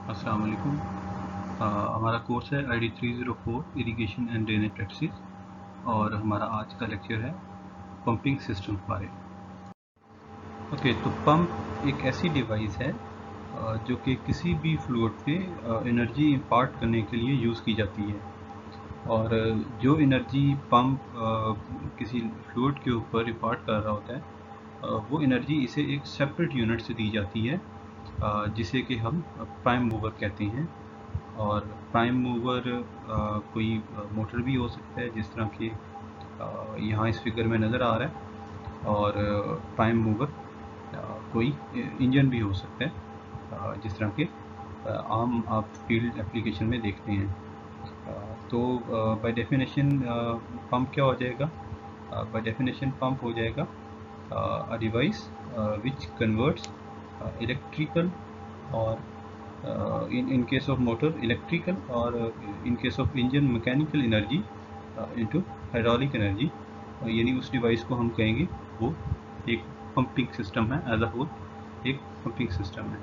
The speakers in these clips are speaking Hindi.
अस्सलाम वालेकुम। हमारा कोर्स है ID 304 irrigation and drainage practices और हमारा आज का लेक्चर है पंपिंग सिस्टम बारे। ओके, तो पंप एक ऐसी डिवाइस है जो कि किसी भी फ्लूइड पे एनर्जी इंपार्ट करने के लिए यूज़ की जाती है। और जो एनर्जी पंप किसी फ्लूइड के ऊपर इंपार्ट कर रहा होता है वो एनर्जी इसे एक सेपरेट यूनिट से दी जाती है जिसे कि हम प्राइम मूवर कहते हैं। और प्राइम मूवर कोई मोटर भी हो सकता है जिस तरह के यहाँ इस फिगर में नज़र आ रहा है। और प्राइम मूवर कोई इंजन भी हो सकता है जिस तरह के आम आप फील्ड एप्लीकेशन में देखते हैं। तो बाय डेफिनेशन पंप क्या हो जाएगा? बाय डेफिनेशन पंप हो जाएगा a device which converts electrical or in case of motor electrical or in case of engine mechanical energy into hydraulic energy। यानी उस डिवाइस को हम कहेंगे वो एक पंपिंग सिस्टम है, एज अ होल एक पंपिंग सिस्टम है।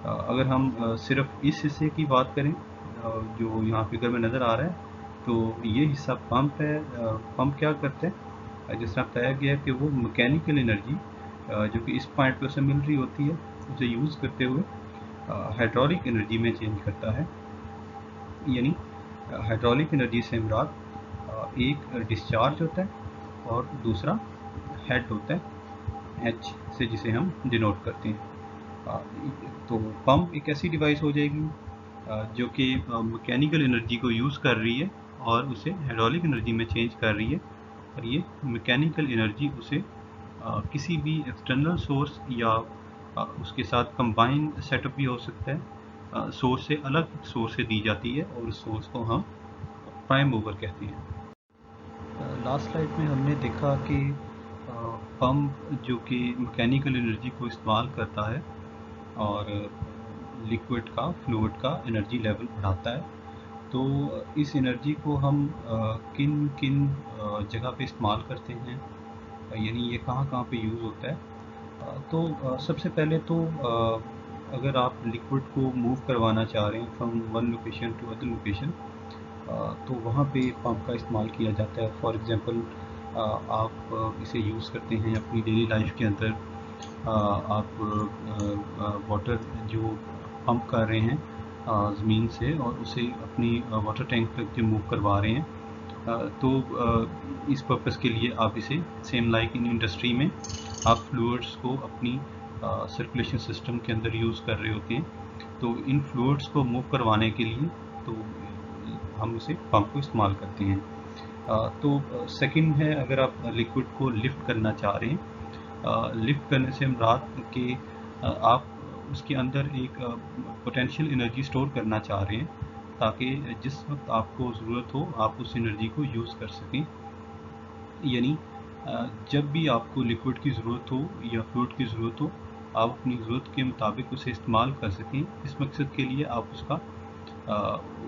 अगर हम सिर्फ इस हिस्से की बात करें जो यहाँ फिगर में नज़र आ रहा है, तो ये हिस्सा पंप है। पंप क्या करते हैं, जिस तरह बताया गया है कि वो मैकेनिकल एनर्जी जो कि इस पॉइंट पर से मिल रही होती है उसे यूज़ करते हुए हाइड्रोलिक एनर्जी में चेंज करता है। यानी हाइड्रोलिक एनर्जी से मुराद एक डिस्चार्ज होता है और दूसरा हेड होता है एच से, जिसे हम डिनोट करते हैं। तो पंप एक ऐसी डिवाइस हो जाएगी जो कि मैकेनिकल एनर्जी को यूज़ कर रही है और उसे हाइड्रोलिक एनर्जी में चेंज कर रही है। और ये मैकेनिकल एनर्जी उसे किसी भी एक्सटर्नल सोर्स या उसके साथ कंबाइन सेटअप भी हो सकता है, सोर्स से अलग सोर्स से दी जाती है और उस सोर्स को हम प्राइम मूवर कहते हैं। लास्ट स्लाइड में हमने देखा कि पंप जो कि मैकेनिकल एनर्जी को इस्तेमाल करता है और लिक्विड का फ्लूइड का एनर्जी लेवल बढ़ाता है। तो इस एनर्जी को हम किन किन जगह पे इस्तेमाल करते हैं, यानी ये कहाँ कहाँ पे यूज़ होता है। तो सबसे पहले तो अगर आप लिक्विड को मूव करवाना चाह रहे हैं from one location to other location, तो वहाँ पे पंप का इस्तेमाल किया जाता है। फॉर एग्ज़ाम्पल आप इसे यूज़ करते हैं अपनी डेली लाइफ के अंदर। आप वाटर जो पंप कर रहे हैं ज़मीन से और उसे अपनी वाटर टैंक तक जो मूव करवा रहे हैं, तो इस पर्पस के लिए आप इसे सेम लाइक इन इंडस्ट्री में आप फ्लूइड्स को अपनी सर्कुलेशन सिस्टम के अंदर यूज़ कर रहे होते हैं। तो इन फ्लूइड्स को मूव करवाने के लिए तो हम इसे पंप को इस्तेमाल करते हैं। तो सेकंड है, अगर आप लिक्विड को लिफ्ट करना चाह रहे हैं, लिफ्ट करने से मुराद कि आप उसके अंदर एक पोटेंशियल एनर्जी स्टोर करना चाह रहे हैं ताकि जिस वक्त आपको ज़रूरत हो आप उस एनर्जी को यूज़ कर सकें। यानी जब भी आपको लिक्विड की ज़रूरत हो या फ्लूइड की ज़रूरत हो, आप अपनी ज़रूरत के मुताबिक उसे इस्तेमाल कर सकें। इस मकसद के लिए आप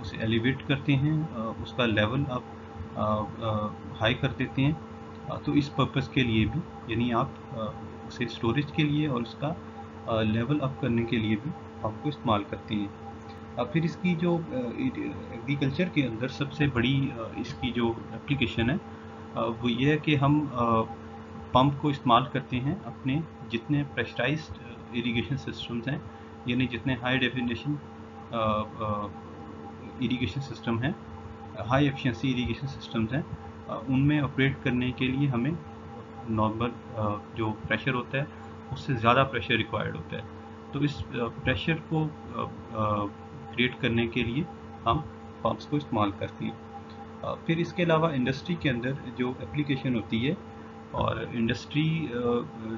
उसे एलिवेट करते हैं, उसका लेवल आप हाई कर देते हैं। तो इस पर्पस के लिए भी, यानी आप उसे स्टोरेज के लिए और उसका लेवल अप करने के लिए भी पंप को इस्तेमाल करते हैं। फिर इसकी जो एग्रीकल्चर के अंदर सबसे बड़ी इसकी जो एप्लीकेशन है वो ये है कि हम पंप को इस्तेमाल करते हैं अपने जितने प्रेशराइज्ड इरिगेशन सिस्टम्स हैं, यानी जितने हाई डेफिनेशन इरिगेशन सिस्टम हैं, हाई एफिशिएंसी इरिगेशन सिस्टम्स हैं, उनमें ऑपरेट करने के लिए हमें नॉर्मल जो प्रेशर होता है उससे ज़्यादा प्रेशर रिक्वायर्ड होता है। तो इस प्रेशर को क्रिएट करने के लिए हम पंप्स को इस्तेमाल करते हैं। फिर इसके अलावा इंडस्ट्री के अंदर जो एप्लीकेशन होती है, और इंडस्ट्री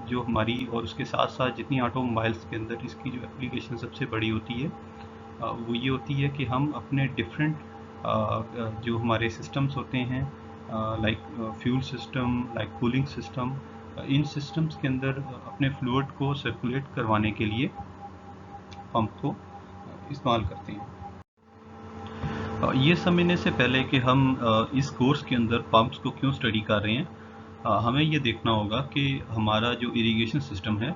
जो हमारी और उसके साथ साथ जितनी ऑटोमोबाइल्स के अंदर इसकी जो एप्लीकेशन सबसे बड़ी होती है वो ये होती है कि हम अपने डिफरेंट जो हमारे सिस्टम्स होते हैं, like fuel system, like cooling system, इन सिस्टम्स के अंदर अपने फ्लूइड को सर्कुलेट करवाने के लिए पंप को इस्तेमाल करते हैं। ये समझने से पहले कि हम इस कोर्स के अंदर पंप्स को क्यों स्टडी कर रहे हैं, हमें ये देखना होगा कि हमारा जो इरिगेशन सिस्टम है,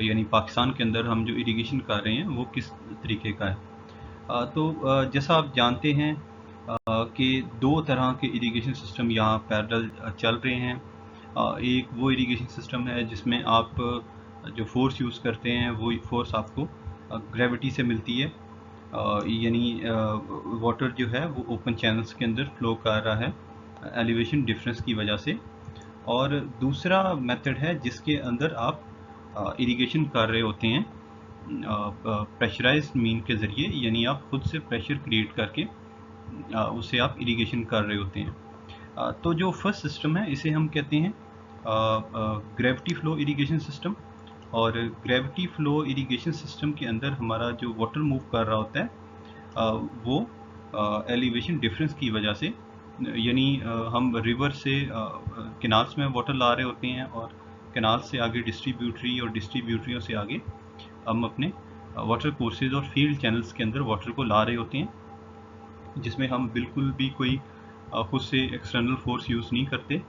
यानी पाकिस्तान के अंदर हम जो इरिगेशन कर रहे हैं वो किस तरीके का है। तो जैसा आप जानते हैं कि दो तरह के इरिगेशन सिस्टम यहाँ पैरेलल चल रहे हैं। एक वो इरिगेशन सिस्टम है जिसमें आप जो फोर्स यूज़ करते हैं वो फोर्स आपको ग्रेविटी से मिलती है, यानी वाटर जो है वो ओपन चैनल्स के अंदर फ्लो कर रहा है एलिवेशन डिफरेंस की वजह से। और दूसरा मेथड है जिसके अंदर आप इरिगेशन कर रहे होते हैं प्रेशराइज्ड मीन के ज़रिए, यानी आप खुद से प्रेशर क्रिएट करके उसे आप इरिगेशन कर रहे होते हैं। तो जो फर्स्ट सिस्टम है इसे हम कहते हैं ग्रेविटी फ्लो इरिगेशन सिस्टम। और ग्रेविटी फ्लो इरिगेशन सिस्टम के अंदर हमारा जो वाटर मूव कर रहा होता है वो एलिवेशन डिफरेंस की वजह से, यानी हम रिवर से कैनाल्स में वाटर ला रहे होते हैं और कैनाल से आगे डिस्ट्रीब्यूटरी और डिस्ट्रीब्यूटरियों से आगे हम अपने वाटर कोर्सेज और फील्ड चैनल्स के अंदर वाटर को ला रहे होते हैं, जिसमें हम बिल्कुल भी कोई खुद से एक्सटर्नल फोर्स यूज़ नहीं करते।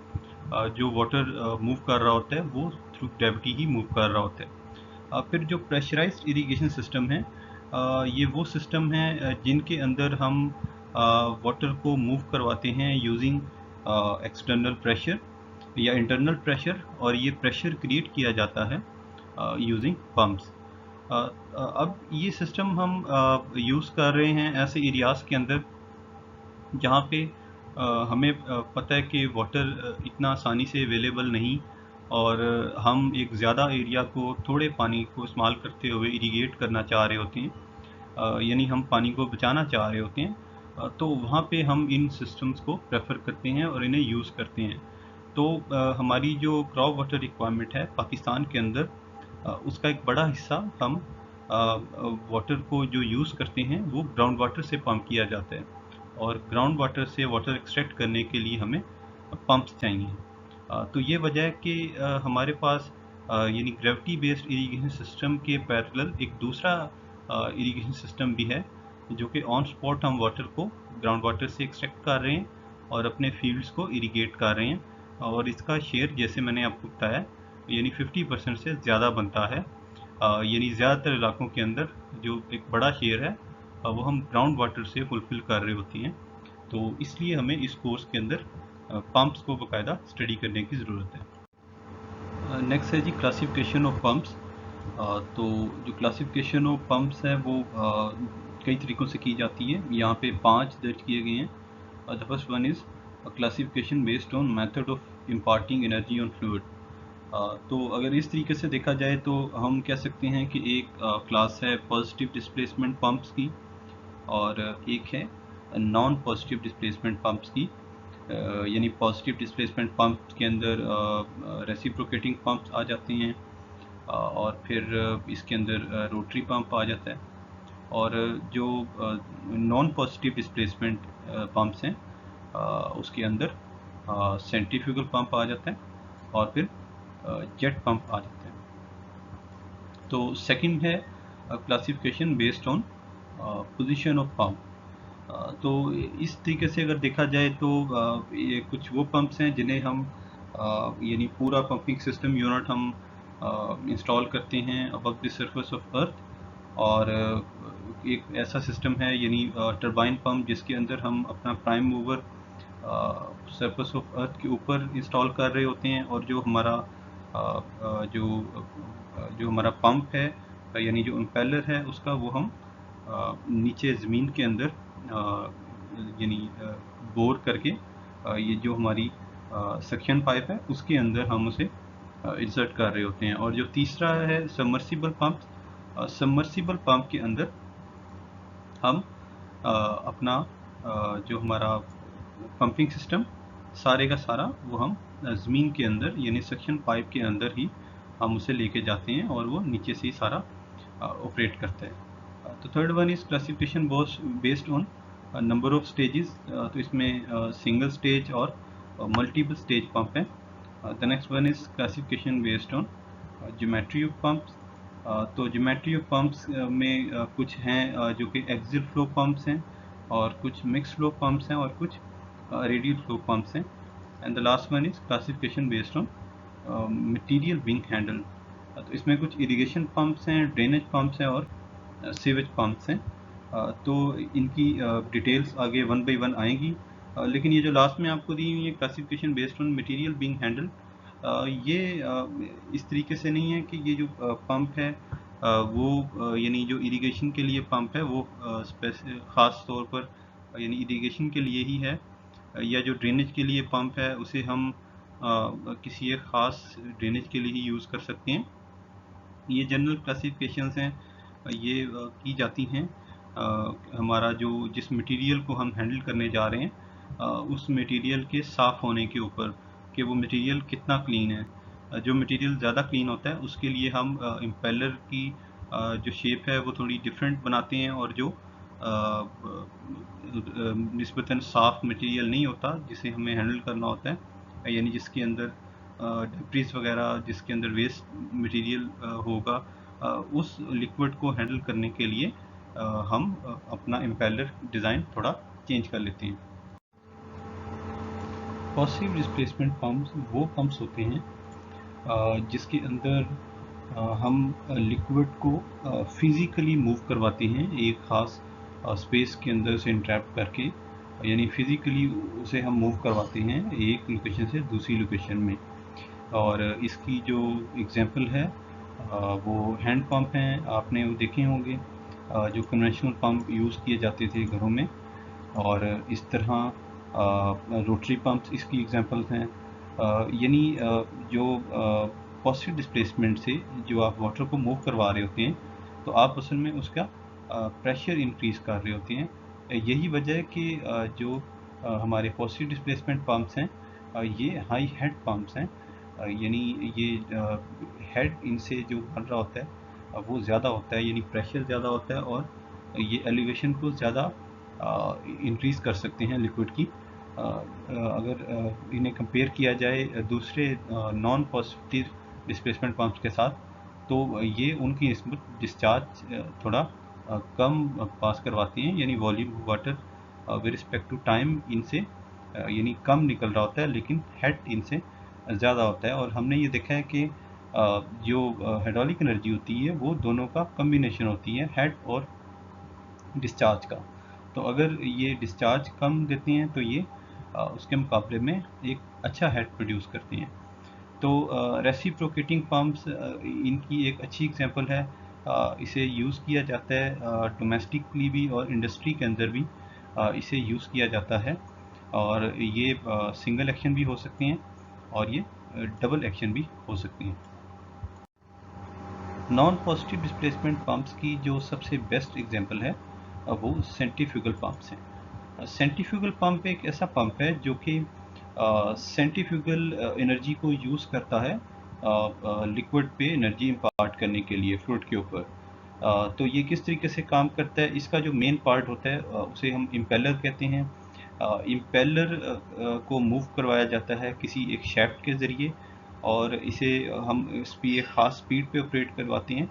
जो वाटर मूव कर रहा होता है वो थ्रू ग्रेविटी ही मूव कर रहा होता है। फिर जो प्रेशराइज्ड इरिगेशन सिस्टम है, ये वो सिस्टम है जिनके अंदर हम वाटर को मूव करवाते हैं यूजिंग एक्सटर्नल प्रेशर या इंटरनल प्रेशर, और ये प्रेशर क्रिएट किया जाता है यूजिंग पम्प्स। अब ये सिस्टम हम यूज़ कर रहे हैं ऐसे एरियाज़ के अंदर जहाँ पे हमें पता है कि वाटर इतना आसानी से अवेलेबल नहीं, और हम एक ज़्यादा एरिया को थोड़े पानी को इस्तेमाल करते हुए इरिगेट करना चाह रहे होते हैं, यानी हम पानी को बचाना चाह रहे होते हैं। तो वहाँ पे हम इन सिस्टम्स को प्रेफर करते हैं और इन्हें यूज़ करते हैं। तो हमारी जो क्रॉप वाटर रिक्वायरमेंट है पाकिस्तान के अंदर, उसका एक बड़ा हिस्सा हम वाटर को जो यूज़ करते हैं वो ग्राउंड वाटर से पंप किया जाता है, और ग्राउंड वाटर से वाटर एक्सट्रैक्ट करने के लिए हमें पंप्स चाहिए। तो ये वजह है कि हमारे पास यानी ग्रेविटी बेस्ड इरिगेशन सिस्टम के पैरेलल एक दूसरा इरिगेशन सिस्टम भी है, जो कि ऑन स्पॉट हम वाटर को ग्राउंड वाटर से एक्सट्रैक्ट कर रहे हैं और अपने फील्ड्स को इरिगेट कर रहे हैं। और इसका शेयर जैसे मैंने आपको बताया यानी 50% से ज़्यादा बनता है, यानी ज़्यादातर इलाकों के अंदर जो एक बड़ा शेयर है वो हम ग्राउंड वाटर से फुलफ़िल कर रहे होती हैं। तो इसलिए हमें इस कोर्स के अंदर पंप्स को बाकायदा स्टडी करने की ज़रूरत है। नेक्स्ट है जी क्लासिफिकेशन ऑफ पंप्स। तो जो क्लासिफिकेशन ऑफ पंप्स है वो कई तरीक़ों से की जाती है। यहाँ पे 5 दर्ज किए गए हैं। The first one is classification based on method of imparting energy on fluid. तो अगर इस तरीके से देखा जाए तो हम कह सकते हैं कि एक क्लास है पॉजिटिव डिस्प्लेसमेंट पंप्स की, और एक है नॉन पॉजिटिव डिस्प्लेसमेंट पंप्स की। यानी पॉजिटिव डिस्प्लेसमेंट पंप के अंदर रेसिप्रोकेटिंग पंप्स आ जाते हैं, और फिर इसके अंदर रोटरी पंप आ जाता है। और जो नॉन पॉजिटिव डिस्प्लेसमेंट पंप्स हैं उसके अंदर सेंट्रीफ्यूगल पंप आ जाता है, और फिर जेट पंप आ जाता है। तो सेकंड है classification based on position of pump. तो इस तरीके से अगर देखा जाए तो ये कुछ वो पंप्स हैं जिन्हें हम यानी पूरा पंपिंग सिस्टम यूनिट हम इंस्टॉल करते हैं अबव द सरफेस ऑफ अर्थ, और एक ऐसा सिस्टम है यानी टरबाइन पंप जिसके अंदर हम अपना prime mover surface of earth के ऊपर इंस्टॉल कर रहे होते हैं, और जो हमारा जो हमारा पंप है यानी जो इम्पेलर है उसका वो हम नीचे ज़मीन के अंदर यानी बोर करके ये जो हमारी सक्शन पाइप है उसके अंदर हम उसे इंसर्ट कर रहे होते हैं। और जो तीसरा है सबमर्सिबल पंप। सबमर्सिबल पंप के अंदर हम अपना जो हमारा पंपिंग सिस्टम सारे का सारा वो हम ज़मीन के अंदर यानी सक्शन पाइप के अंदर ही हम उसे लेके जाते हैं और वो नीचे से ही सारा ऑपरेट करता है। तो third one is classification based on number of stages. तो इसमें सिंगल स्टेज और मल्टीपल स्टेज पंप है। The next one is classification based on geometry of pumps. तो ज्योमेट्री ऑफ पंप्स में कुछ हैं जो कि एक्सियल फ्लो पंप्स हैं, और कुछ मिक्स फ्लो पंप्स हैं, और कुछ रेडियल फ्लो पंप्स हैं। And the last one is classification based on material being handle. तो इसमें कुछ इरिगेशन पंप्स हैं, ड्रेनेज पंप्स हैं, और सीवेज पंप्स हैं। तो इनकी डिटेल्स आगे वन बाय वन आएंगी, लेकिन ये जो लास्ट में आपको दी हुई है classification based on material being handle, ये इस तरीके से नहीं है कि ये जो पंप है वो यानी जो इरिगेशन के लिए पंप है वो ख़ास तौर पर यानी इरिगेशन के लिए ही है, या जो ड्रेनेज के लिए पंप है उसे हम किसी एक ख़ास ड्रेनेज के लिए ही यूज़ कर सकते हैं। ये जनरल क्लासिफिकेशंस हैं, ये की जाती हैं हमारा जो जिस मटेरियल को हम हैंडल करने जा रहे हैं उस मटेरियल के साफ़ होने के ऊपर कि वो मटेरियल कितना क्लीन है। जो मटेरियल ज़्यादा क्लीन होता है उसके लिए हम इम्पेलर की जो शेप है वो थोड़ी डिफरेंट बनाते हैं, और जो निस्बतन साफ़ मटेरियल नहीं होता जिसे हमें हैंडल करना होता है, यानी जिसके अंदर डेब्रिस वगैरह, जिसके अंदर वेस्ट मटेरियल होगा, उस लिक्विड को हैंडल करने के लिए हम अपना इम्पेलर डिज़ाइन थोड़ा चेंज कर लेते हैं। पॉजिटिव डिस्प्लेसमेंट पंप्स वो पंप्स होते हैं जिसके अंदर हम लिक्विड को फिज़िकली मूव करवाते हैं एक ख़ास स्पेस के अंदर से इंट्रैप करके, यानी फिज़िकली उसे हम मूव करवाते हैं एक लोकेशन से दूसरी लोकेशन में। और इसकी जो एग्जांपल है वो हैंड पंप हैं, आपने वो देखे होंगे जो कन्वेंशनल पंप यूज़ किए जाते थे घरों में, और इस तरह रोटरी पंप्स इसकी एग्जांपल्स हैं। यानी जो पॉजिटिव डिस्प्लेसमेंट से जो आप वाटर को मूव करवा रहे होते हैं तो आप असल में उसका प्रेशर इंक्रीज़ कर रहे होते हैं। यही वजह है कि जो हमारे पॉजिटिव डिस्प्लेसमेंट पंप्स हैं ये हाई हेड पंप्स हैं, यानी ये हेड इनसे जो बन रहा होता है वो ज़्यादा होता है, यानी प्रेशर ज़्यादा होता है, और ये एलिवेशन को ज़्यादा इंक्रीज़ कर सकते हैं लिक्विड की। अगर इन्हें कंपेयर किया जाए दूसरे नॉन पॉजिटिव डिस्प्लेसमेंट पंप्स के साथ, तो ये उनकी निस्बत डिस्चार्ज थोड़ा कम पास करवाती हैं, यानी volume water with respect to time इनसे यानी कम निकल रहा होता है, लेकिन हेड इनसे ज़्यादा होता है। और हमने ये देखा है कि जो हाइड्रोलिक एनर्जी होती है वो दोनों का कम्बिनेशन होती है, हेड और डिस्चार्ज का। तो अगर ये डिस्चार्ज कम देते हैं तो ये उसके मुकाबले में एक अच्छा हेड प्रोड्यूस करते हैं। तो रेसिप्रोकेटिंग पंप्स इनकी एक अच्छी एग्जांपल है। इसे यूज़ किया जाता है डोमेस्टिकली भी और इंडस्ट्री के अंदर भी इसे यूज़ किया जाता है, और ये सिंगल एक्शन भी हो सकते हैं और ये डबल एक्शन भी हो सकते हैं। नॉन पॉजिटिव डिस्प्लेसमेंट पंप्स की जो सबसे बेस्ट एग्जांपल है वो सेंट्रीफ्यूगल पंप्स हैं। सेंट्रीफ्यूगल पंप एक ऐसा पंप है जो कि सेंट्रीफ्यूगल एनर्जी को यूज़ करता है लिक्विड पे एनर्जी इम्पार्ट करने के लिए फ्लूइड के ऊपर। तो ये किस तरीके से काम करता है, इसका जो मेन पार्ट होता है उसे हम इम्पेलर कहते हैं। इम्पेलर को मूव करवाया जाता है किसी एक शैफ्ट के ज़रिए, और इसे हम एक ख़ास स्पीड पे ऑपरेट करवाते हैं,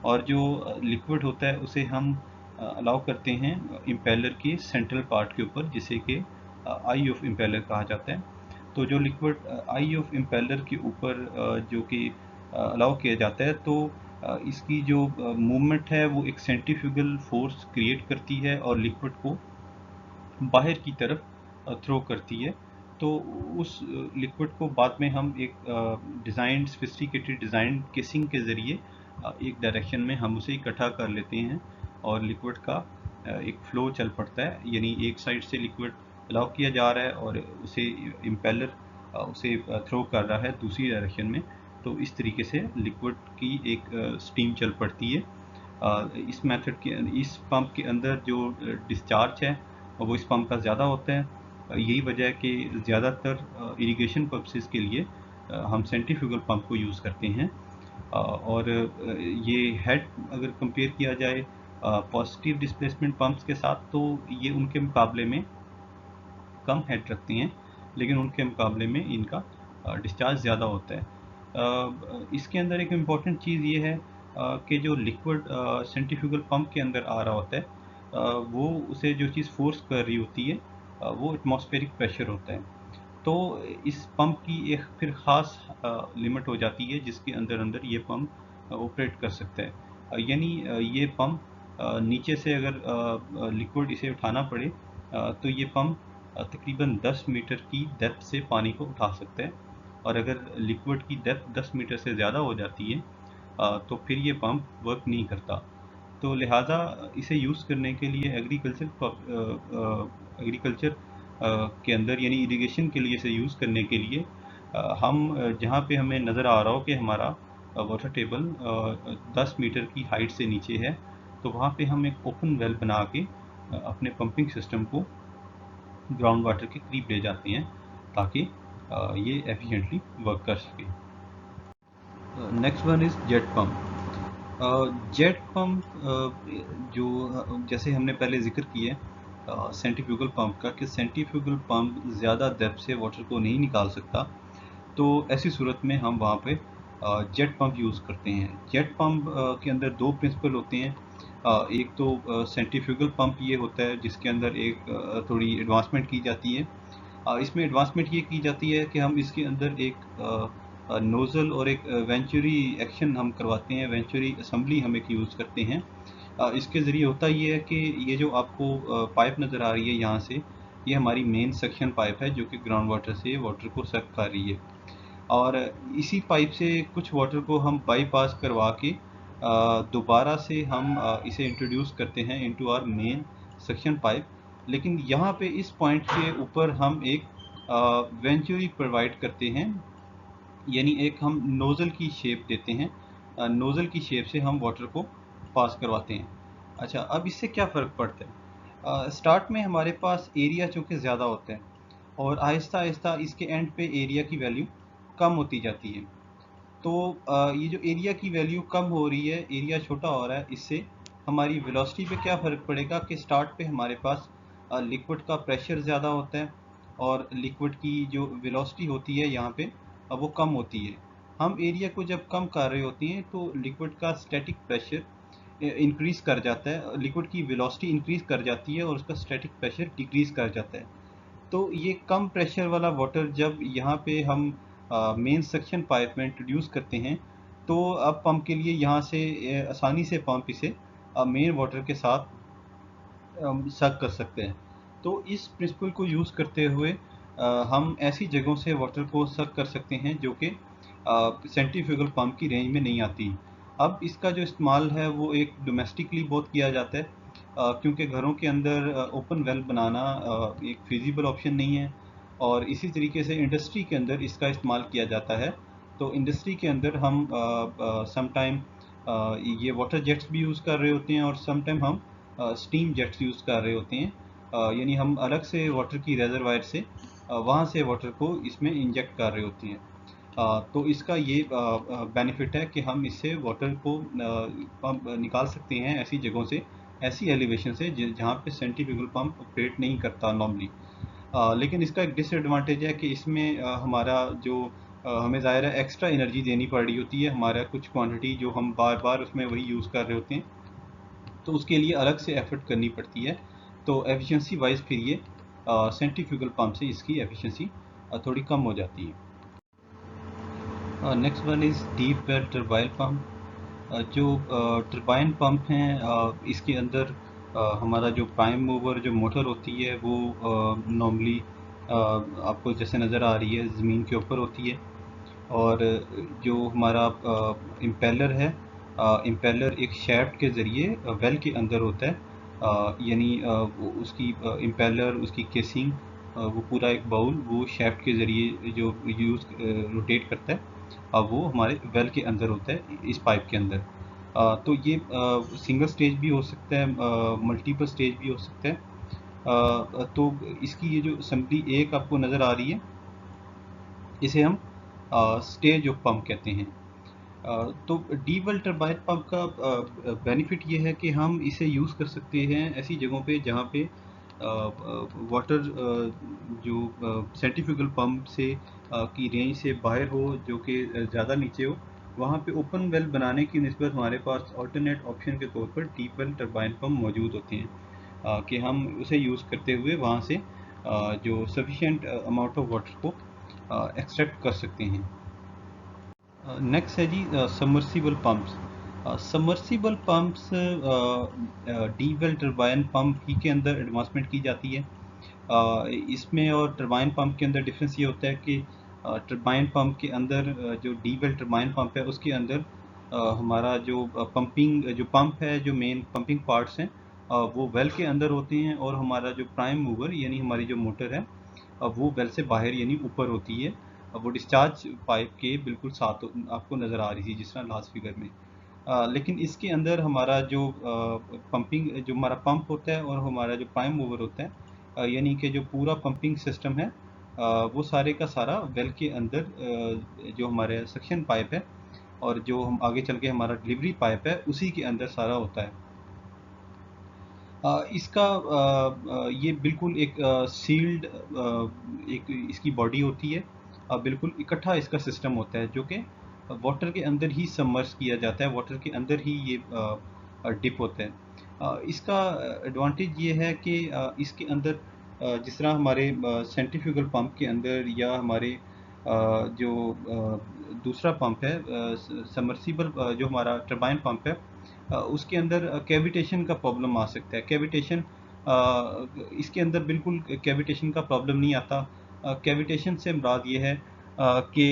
और जो लिक्विड होता है उसे हम अलाउ करते हैं इम्पेलर के सेंट्रल पार्ट के ऊपर, जिसे कि आई ऑफ इम्पेलर कहा जाता है। तो जो लिक्विड आई ऑफ इम्पेलर के ऊपर जो कि अलाउ किया जाता है, तो इसकी जो मूवमेंट है वो एक सेंट्रीफ्यूगल फोर्स क्रिएट करती है और लिक्विड को बाहर की तरफ थ्रो करती है। तो उस लिक्विड को बाद में हम एक डिज़ाइन सोफिस्टिकेटेड डिज़ाइन केसिंग के ज़रिए एक डायरेक्शन में हम उसे इकट्ठा कर लेते हैं, और लिक्विड का एक फ़्लो चल पड़ता है, यानी एक साइड से लिक्विड अलाउ किया जा रहा है और उसे इम्पेलर उसे थ्रो कर रहा है दूसरी डायरेक्शन में। तो इस तरीके से लिक्विड की एक स्टीम चल पड़ती है। इस मेथड के इस पंप के अंदर जो डिस्चार्ज है वो इस पंप का ज़्यादा होता है। यही वजह है कि ज़्यादातर इरिगेशन पर्पसेस के लिए हम सेंट्रीफ्यूगल पंप को यूज़ करते हैं। और ये हेड अगर कंपेयर किया जाए पॉजिटिव डिस्प्लेसमेंट पंप्स के साथ, तो ये उनके मुकाबले में कम हेड रखती हैं, लेकिन उनके मुकाबले में इनका डिस्चार्ज ज़्यादा होता है। इसके अंदर एक इम्पॉर्टेंट चीज़ ये है कि जो लिक्विड सेंट्रीफ्यूगल पंप के अंदर आ रहा होता है वो उसे जो चीज़ फोर्स कर रही होती है वो एटमॉस्फेरिक प्रेशर होता है। तो इस पंप की एक फिर ख़ास लिमिट हो जाती है जिसके अंदर अंदर ये पंप ऑपरेट कर सकता है। यानी ये पंप नीचे से अगर लिक्विड इसे उठाना पड़े तो ये पंप तकरीबन 10 मीटर की डेप्थ से पानी को उठा सकता है, और अगर लिक्विड की डेप्थ 10 मीटर से ज़्यादा हो जाती है तो फिर ये पंप वर्क नहीं करता। तो लिहाजा इसे यूज़ करने के लिए एग्रीकल्चर के अंदर यानी इरिगेशन के लिए इसे यूज़ करने के लिए हम जहाँ पे हमें नज़र आ रहा हो कि हमारा वाटर टेबल 10 मीटर की हाइट से नीचे है, तो वहाँ पे हम एक ओपन वेल बना के अपने पंपिंग सिस्टम को ग्राउंड वाटर के करीब ले जाते हैं ताकि ये एफिशिएंटली वर्क कर सके। Next one is jet pump. Jet pump जो जैसे हमने पहले जिक्र किया सेंट्रीफ्यूगल पंप का कि सेंट्रीफ्यूगल पंप ज़्यादा डेप्थ से वाटर को नहीं निकाल सकता, तो ऐसी सूरत में हम वहाँ पे जेट पंप यूज़ करते हैं। जेट पंप के अंदर दो प्रिंसिपल होते हैं। एक तो सेंट्रीफ्यूगल पंप ये होता है जिसके अंदर एक थोड़ी एडवांसमेंट की जाती है। इसमें एडवांसमेंट ये की जाती है कि हम इसके अंदर एक नोज़ल और एक वेंचुरी एक्शन हम करवाते हैं, वेंचुरी असम्बली हम एक यूज़ करते हैं। इसके ज़रिए होता ये है कि ये जो आपको पाइप नज़र आ रही है यहाँ से, ये हमारी मेन सक्शन पाइप है जो कि ग्राउंड वाटर से वाटर को सक कर रही है, और इसी पाइप से कुछ वाटर को हम बाईपास करवा के दोबारा से हम इसे इंट्रोड्यूस करते हैं into our main suction pipe. लेकिन यहाँ पे इस पॉइंट के ऊपर हम एक वेंचुरी प्रोवाइड करते हैं, यानी एक हम नोज़ल की शेप देते हैं, नोज़ल की शेप से हम वाटर को पास करवाते हैं। अच्छा, अब इससे क्या फ़र्क पड़ता है? स्टार्ट में हमारे पास एरिया चूँकि ज़्यादा होता है और आहिस्ता आहिस्ता इसके एंड पे एरिया की वैल्यू कम होती जाती है। तो ये जो एरिया की वैल्यू कम हो रही है, एरिया छोटा हो रहा है, इससे हमारी वेलोसिटी पे क्या फ़र्क पड़ेगा कि स्टार्ट पे हमारे पास लिक्विड का प्रेशर ज़्यादा होता है और लिक्विड की जो वेलोसिटी होती है यहाँ पे वो कम होती है। हम एरिया को जब कम कर रहे होते हैं तो लिक्विड का स्टैटिक प्रेशर इंक्रीज़ कर जाता है, लिक्विड की वेलोसिटी इंक्रीज़ कर जाती है और उसका स्टैटिक प्रेशर डिक्रीज़ कर जाता है। तो ये कम प्रेशर वाला वाटर जब यहाँ पे हम मेन सक्शन पाइप में इंट्रोड्यूस करते हैं, तो अब पंप के लिए यहाँ से आसानी से पंप इसे मेन वाटर के साथ सक कर सकते हैं। तो इस प्रिंसिपल को यूज़ करते हुए हम ऐसी जगहों से वाटर को सक कर सकते हैं जो कि सेंट्रीफ्यूगल पंप की रेंज में नहीं आती। अब इसका जो इस्तेमाल है वो एक डोमेस्टिकली बहुत किया जाता है, क्योंकि घरों के अंदर ओपन वेल बनाना एक फिजिबल ऑप्शन नहीं है, और इसी तरीके से इंडस्ट्री के अंदर इसका इस्तेमाल किया जाता है। तो इंडस्ट्री के अंदर हम सम टाइम ये वाटर जेट्स भी यूज़ कर रहे होते हैं और सम टाइम हम स्टीम जेट्स यूज़ कर रहे होते हैं, यानी हम अलग से वाटर की रेजरवायर से वहाँ से वाटर को इसमें इंजेक्ट कर रहे होते हैं। तो इसका ये बेनिफिट है कि हम इससे वाटर को पंप निकाल सकते हैं ऐसी जगहों से, ऐसी एलिवेशन से जहाँ पे सेंट्रीफ्यूगल पंप ऑपरेट नहीं करता नॉर्मली। लेकिन इसका एक डिसएडवांटेज है कि इसमें हमारा जो हमें ज़ाहिर है एक्स्ट्रा एनर्जी देनी पड़ रही होती है, हमारा कुछ क्वांटिटी जो हम बार बार उसमें वही यूज़ कर रहे होते हैं, तो उसके लिए अलग से एफर्ट करनी पड़ती है। तो एफिशिएंसी वाइज फिर ये सेंट्रीफ्यूगल पंप से इसकी एफिशिएंसी थोड़ी कम हो जाती है। Next one is deep well turbine pump. जो टर्बाइन पंप हैं इसके अंदर हमारा जो प्राइम मूवर जो मोटर होती है वो नॉर्मली आपको जैसे नज़र आ रही है ज़मीन के ऊपर होती है, और जो हमारा इम्पेलर है, इम्पेलर एक शैफ्ट के ज़रिए वेल के अंदर होता है, यानी उसकी इम्पेलर, उसकी केसिंग, वो पूरा एक बाउल वो शैफ्ट के ज़रिए जो यूज़ रोटेट करता है, वो हमारे वेल के अंदर होता है इस पाइप के अंदर। तो ये सिंगल स्टेज भी हो सकता है, मल्टीपल स्टेज भी हो सकता है। तो इसकी ये जो असेंबली एक आपको नज़र आ रही है, इसे हम स्टेज ऑफ पंप कहते हैं। तो डीप वेल टरबाइन पंप का बेनिफिट ये है कि हम इसे यूज़ कर सकते हैं ऐसी जगहों पे जहाँ पे वाटर जो सेंट्रीफ्यूगल पंप से की रेंज से बाहर हो, जो कि ज़्यादा नीचे हो, वहाँ पे ओपन वेल बनाने की निस्बत हमारे पास अल्टरनेट ऑप्शन के तौर पर डीप वेल टरबाइन पंप मौजूद होते हैं, कि हम उसे यूज़ करते हुए वहाँ से जो सफिशेंट अमाउंट ऑफ वाटर को एक्सट्रैक्ट कर सकते हैं। नेक्स्ट है जी submersible pumps. Submersible pumps the well turbine pump ही के अंदर एडवांसमेंट की जाती है। इसमें और टरबाइन पंप के अंदर डिफरेंस ये होता है कि टरबाइन पंप के अंदर जो डी वेल टरबाइन पंप है उसके अंदर हमारा जो पंपिंग जो पंप है, जो मेन पंपिंग पार्ट्स हैं वो वेल के अंदर होते हैं, और हमारा जो प्राइम मूवर यानी हमारी जो मोटर है वो वेल से बाहर यानी ऊपर होती है। वो डिस्चार्ज पाइप के बिल्कुल साथ आपको नज़र आ रही थी जिस तरह लास्ट फिगर में। लेकिन इसके अंदर हमारा जो पंपिंग जो हमारा पंप होता है और हमारा जो प्राइम मूवर होता है यानी कि जो पूरा पंपिंग सिस्टम है वो सारे का सारा वेल के अंदर जो हमारे सक्शन पाइप है और जो हम आगे चल के हमारा डिलीवरी पाइप है उसी के अंदर सारा होता है। इसका ये बिल्कुल एक सील्ड एक इसकी बॉडी होती है, बिल्कुल इकट्ठा इसका सिस्टम होता है जो कि वाटर के अंदर ही सबमर्ज किया जाता है, वाटर के अंदर ही ये डिप होता है। इसका एडवांटेज ये है कि इसके अंदर जिस तरह हमारे सेंट्रीफ्यूगल पंप के अंदर या हमारे जो दूसरा पंप है सबमर्सिबल जो हमारा टरबाइन पंप है उसके अंदर कैविटेशन का प्रॉब्लम आ सकता है। कैविटेशन इसके अंदर बिल्कुल कैविटेशन का प्रॉब्लम नहीं आता। कैविटेशन से मुराद ये है कि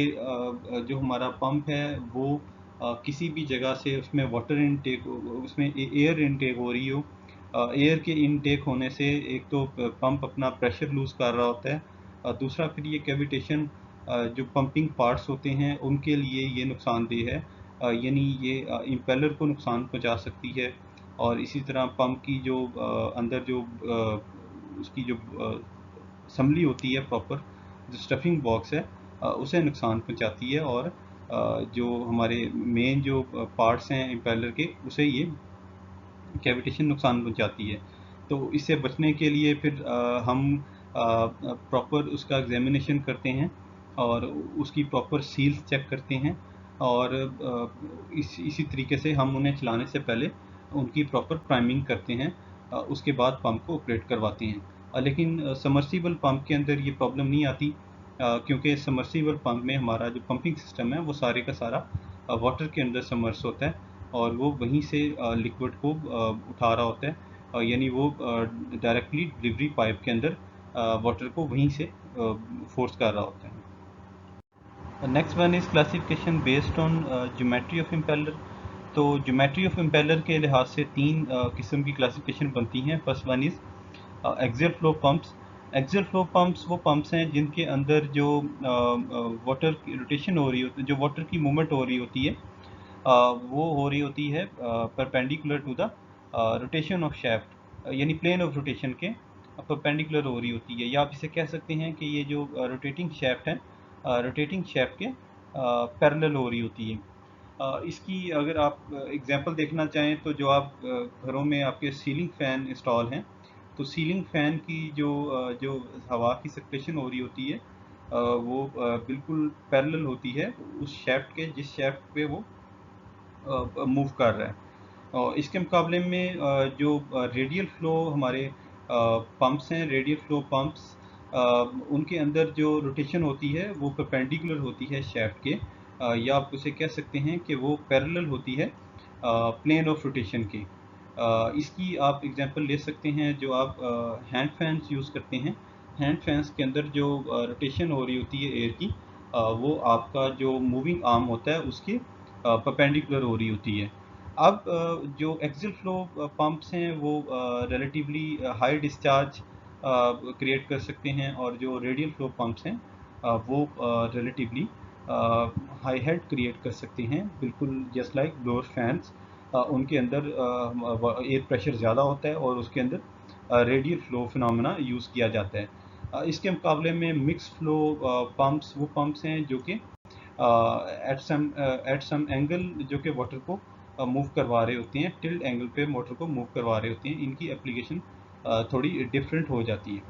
जो हमारा पंप है वो किसी भी जगह से उसमें वाटर इनटेक उसमें एयर इनटेक हो रही हो, एयर के इनटेक होने से एक तो पंप अपना प्रेशर लूज़ कर रहा होता है, दूसरा फिर ये कैविटेशन जो पंपिंग पार्ट्स होते हैं उनके लिए ये नुकसानदेह है, यानी ये इम्पेलर को नुकसान पहुंचा सकती है, और इसी तरह पंप की जो अंदर जो उसकी जो असम्बली होती है प्रॉपर जो स्टफिंग बॉक्स है उसे नुकसान पहुंचाती है, और जो हमारे मेन जो पार्ट्स हैं इम्पेलर के उसे ये कैविटेशन नुकसान पहुंचाती है। तो इससे बचने के लिए फिर हम प्रॉपर उसका एग्जामिनेशन करते हैं और उसकी प्रॉपर सील्स चेक करते हैं, और इसी तरीके से हम उन्हें चलाने से पहले उनकी प्रॉपर प्राइमिंग करते हैं, उसके बाद पंप को ऑपरेट करवाते हैं। लेकिन समर्सिबल पंप के अंदर ये प्रॉब्लम नहीं आती, क्योंकि समर्सिबल पंप में हमारा जो पंपिंग सिस्टम है वो सारे का सारा वाटर के अंदर समर्स होता है, और वो वहीं से लिक्विड को उठा रहा होता है, यानी वो डायरेक्टली डिलीवरी पाइप के अंदर वाटर को वहीं से फोर्स कर रहा होता है। Next one is classification based on geometry of impeller. तो ज्योमेट्री ऑफ इम्पेलर के लिहाज से तीन किस्म की क्लासिफिकेशन बनती हैं। First one is axial flow pumps. Axial flow pumps वो पंप्स हैं जिनके अंदर जो वाटर की रोटेशन हो रही होती है, जो वाटर की मूवमेंट हो रही होती है वो हो रही होती है perpendicular to the rotation of shaft, यानी प्लेन ऑफ रोटेशन के परपेंडिकुलर हो रही होती है, या आप इसे कह सकते हैं कि ये जो रोटेटिंग शैफ्ट है रोटेटिंग शैफ्ट के पैरेलल हो रही होती है। इसकी अगर आप एग्जांपल देखना चाहें तो जो आप घरों में आपके सीलिंग फ़ैन इंस्टॉल हैं तो सीलिंग फ़ैन की जो हवा की सर्कुलेशन हो रही होती है वो बिल्कुल पैरेलल होती है उस शैफ्ट के जिस शैफ्ट पे वो मूव कर रहा है। और इसके मुकाबले में जो रेडियल फ्लो हमारे पंप्स हैं, रेडियल फ्लो पंप्स उनके अंदर जो रोटेशन होती है वो परपेंडिकुलर होती है शैफ्ट के, या आप उसे कह सकते हैं कि वो पैरेलल होती है प्लेन ऑफ रोटेशन के। इसकी आप एग्जांपल ले सकते हैं जो आप हैंड फैंस यूज़ करते हैं। हैंड फैंस के अंदर जो रोटेशन हो रही होती है एयर की वो आपका जो मूविंग आर्म होता है उसके परपेंडिकुलर हो रही होती है। अब जो एक्सियल फ्लो पंप्स हैं वो रिलेटिवली हाई डिस्चार्ज क्रिएट कर सकते हैं, और जो रेडियल फ्लो पंप्स हैं वो रिलेटिवली हाई हेड क्रिएट कर सकते हैं, बिल्कुल जस्ट लाइक ब्लोअर फैंस। उनके अंदर एयर प्रेशर ज़्यादा होता है और उसके अंदर रेडियल फ्लो फिनोमेना यूज़ किया जाता है। इसके मुकाबले में मिक्स फ्लो पंप्स वो पंप्स हैं जो कि एट सम एंगल जो कि वाटर को मूव करवा रहे होते हैं, टिल्ट एंगल पे मोटर को मूव करवा रहे होते हैं, इनकी एप्लीकेशन थोड़ी डिफरेंट हो जाती है।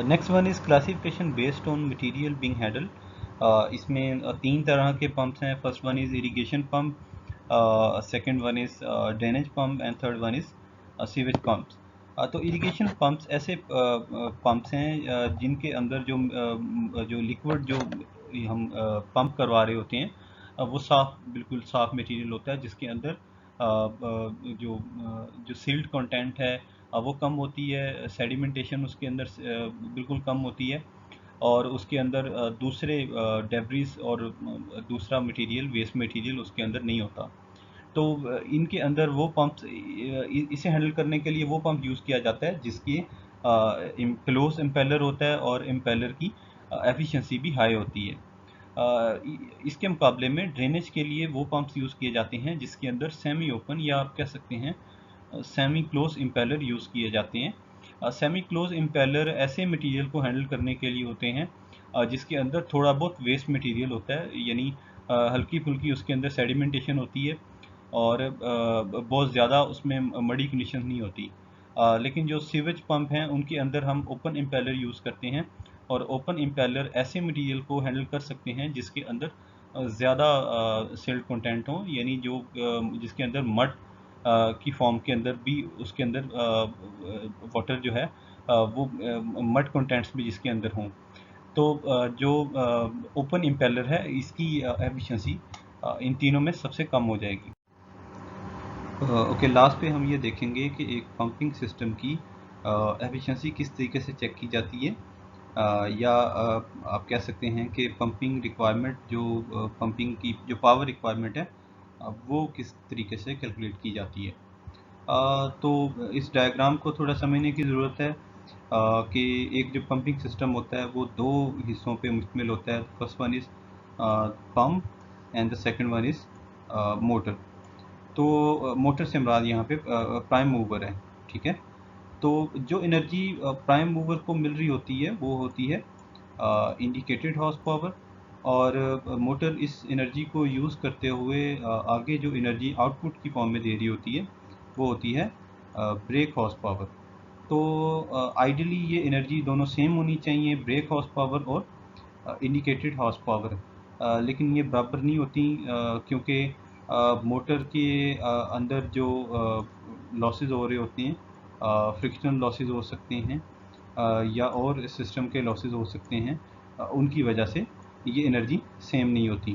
Next one is classification based on material being handle. इसमें तीन तरह के पंप्स हैं। First one is irrigation pump, second one is drainage pump and third one is sewage pumps. तो इरिगेशन पंप्स ऐसे पंप्स हैं जिनके अंदर जो लिक्विड जो हम पंप करवा रहे होते हैं वो बिल्कुल साफ मटेरियल होता है, जिसके अंदर जो सिल्ट कंटेंट है वो कम होती है, सेडिमेंटेशन उसके अंदर बिल्कुल कम होती है, और उसके अंदर दूसरे डेब्रिस और दूसरा मटेरियल, वेस्ट मटेरियल उसके अंदर नहीं होता। तो इनके अंदर वो पंप्स, इसे हैंडल करने के लिए वो पंप यूज़ किया जाता है जिसकी क्लोज इम्पेलर होता है और इम्पेलर की एफिशिएंसी भी हाई होती है। इसके मुकाबले में ड्रेनेज के लिए वो पंप्स यूज़ किए जाते हैं जिसके अंदर सेमी ओपन, या आप कह सकते हैं सेमी क्लोज इम्पेलर यूज़ किए जाते हैं। सेमी क्लोज इम्पेलर ऐसे मटेरियल को हैंडल करने के लिए होते हैं जिसके अंदर थोड़ा बहुत वेस्ट मटेरियल होता है, यानी हल्की फुल्की उसके अंदर सेडिमेंटेशन होती है, और बहुत ज़्यादा उसमें मडी कंडीशन नहीं होती। लेकिन जो सीवेज पंप हैं उनके अंदर हम ओपन इम्पेलर यूज़ करते हैं, और ओपन इम्पेलर ऐसे मटेरियल को हैंडल कर सकते हैं जिसके अंदर ज़्यादा सिल्ट कंटेंट हो, यानी जो जिसके अंदर मड की फॉर्म के अंदर भी उसके अंदर वाटर जो है वो मड कंटेंट्स भी जिसके अंदर हों। तो जो ओपन इम्पेलर है इसकी एफिशिएंसी इन तीनों में सबसे कम हो जाएगी। ओके, लास्ट पे हम ये देखेंगे कि एक पंपिंग सिस्टम की एफिशिएंसी किस तरीके से चेक की जाती है, या आप कह सकते हैं कि पंपिंग रिक्वायरमेंट, जो पंपिंग की जो पावर रिक्वायरमेंट है वो किस तरीके से कैलकुलेट की जाती है। तो इस डायग्राम को थोड़ा समझने की ज़रूरत है कि एक जो पंपिंग सिस्टम होता है वो दो हिस्सों पे मुश्तमिल होता है। First one is pump and the second one is motor. तो मोटर से मुराद यहाँ पे प्राइम मूवर है, ठीक है। तो जो एनर्जी प्राइम मूवर को मिल रही होती है वो होती है इंडिकेटेड हॉर्स पावर, और मोटर इस एनर्जी को यूज़ करते हुए आगे जो एनर्जी आउटपुट की फॉर्म में दे रही होती है वो होती है ब्रेक हॉर्स पावर। तो आइडियली ये एनर्जी दोनों सेम होनी चाहिए, ब्रेक हॉर्स पावर और इंडिकेटेड हॉर्स पावर, लेकिन ये बराबर नहीं होती, क्योंकि मोटर के अंदर जो लॉसेस हो रहे होते हैं, फ्रिक्शनल लॉसेस हो सकते हैं, या और सिस्टम के लॉसेस हो सकते हैं, उनकी वजह से ये एनर्जी सेम नहीं होती,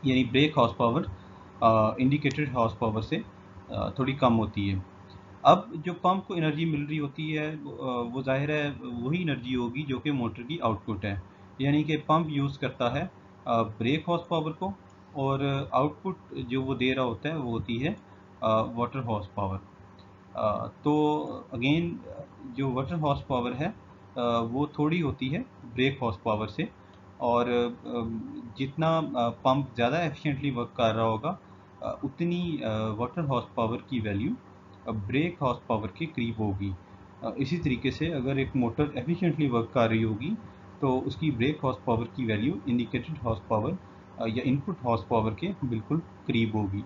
यानी break horse power indicated horse power से थोड़ी कम होती है। अब जो पंप को एनर्जी मिल रही होती है वो ज़ाहिर है वही एनर्जी होगी जो कि मोटर की आउटपुट है, यानी कि पंप यूज़ करता है ब्रेक हॉर्स पावर को, और आउटपुट जो वो दे रहा होता है वो होती है वाटर हॉर्स पावर। तो अगेन जो वाटर हॉर्स पावर है वो थोड़ी होती है ब्रेक हॉर्स पावर से, और जितना पंप ज़्यादा एफिशिएंटली वर्क कर रहा होगा उतनी वाटर हॉर्स पावर की वैल्यू ब्रेक हॉर्स पावर के करीब होगी। इसी तरीके से अगर एक मोटर एफिशिएंटली वर्क कर रही होगी तो उसकी ब्रेक हॉर्स पावर की वैल्यू इंडिकेटेड हॉर्स पावर या इनपुट हॉर्स पावर के बिल्कुल करीब होगी।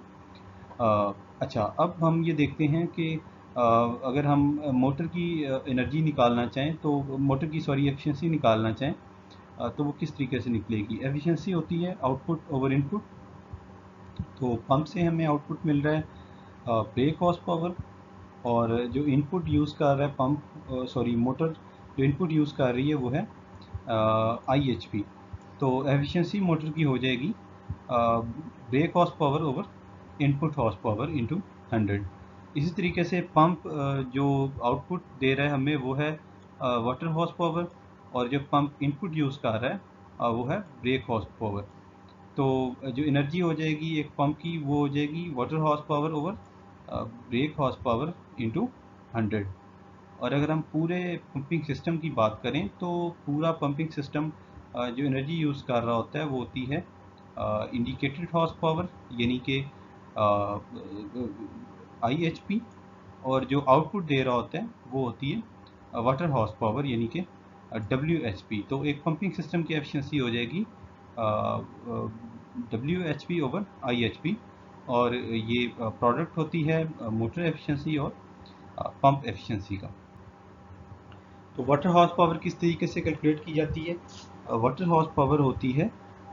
अच्छा, अब हम ये देखते हैं कि अगर हम मोटर की एनर्जी निकालना चाहें, तो मोटर की एफिशिएंसी निकालना चाहें, तो वो किस तरीके से निकलेगी। एफिशिएंसी होती है आउटपुट ओवर इनपुट। तो पंप से हमें आउटपुट मिल रहा है ब्रेक हॉर्स पावर, और जो इनपुट यूज़ कर रहा है मोटर जो इनपुट यूज़ कर रही है वो है IHP। तो एफिशिएंसी मोटर की हो जाएगी break horse power over input horse power into 100। इसी तरीके से पंप जो आउटपुट दे रहा है हमें वो है वाटर हॉर्स पावर, और जो पंप इनपुट यूज़ कर रहा है वो है ब्रेक हॉर्स पावर। तो जो एनर्जी हो जाएगी एक पंप की वो हो जाएगी water horse power over break horse power into 100। और अगर हम पूरे पंपिंग सिस्टम की बात करें तो पूरा पंपिंग सिस्टम जो एनर्जी यूज़ कर रहा होता है वो होती है इंडिकेटेड हॉर्स पावर, यानी कि IHP, और जो आउटपुट दे रहा होता है वो होती है वाटर हॉर्स पावर, यानी कि WHP। तो एक पंपिंग सिस्टम की एफिशिएंसी हो जाएगी WHP ओवर IHP, और ये प्रोडक्ट होती है मोटर एफिशिएंसी और पंप एफिशिएंसी का। तो वाटर हॉर्स पावर किस तरीके से कैलकुलेट की जाती है। वाटर हॉर्स पावर होती है,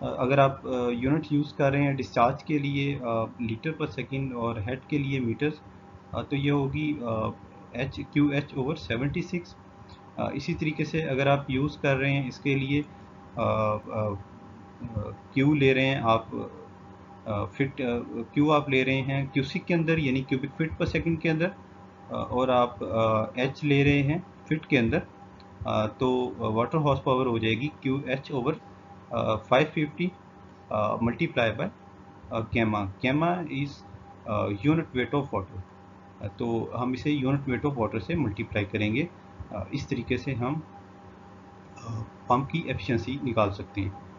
अगर आप यूनिट यूज़ कर रहे हैं डिस्चार्ज के लिए लीटर पर सेकंड और हेड के लिए मीटर्स, तो ये होगी QH ओवर 76। इसी तरीके से अगर आप यूज़ कर रहे हैं इसके लिए Q ले रहे हैं आप फिट क्यू आप ले रहे हैं क्यूसी के अंदर यानी क्यूबिक फिट पर सेकंड के अंदर, और आप एच ले रहे हैं फिट के अंदर, तो वाटर हॉर्स पावर हो जाएगी Q H over 550 multiply by gamma. Gamma is unit weight of water, तो हम इसे यूनिट वेट ऑफ वाटर से मल्टीप्लाई करेंगे। इस तरीके से हम पंप की एफिशिएंसी निकाल सकते हैं।